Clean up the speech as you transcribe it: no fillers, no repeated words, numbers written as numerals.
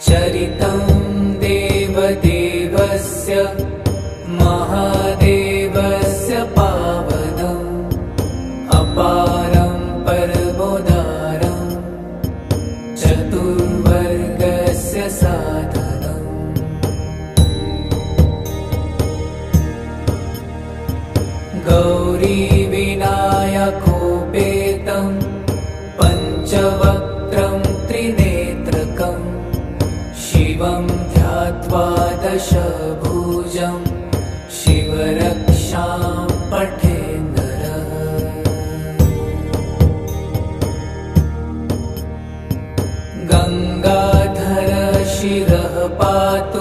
चरितं देवदेवस्य महादेवस्य पावनम् अपारं परमोदारं चतुर्वर्गस्य साधनम्। गौरीविनायकोपेतं पञ्चवक्त्रं त्रिनेत्रकम् शिवं ध्यात्वा दशभुजं शिवरक्षां पठेन्नरः। गङ्गाधर शिरः पातु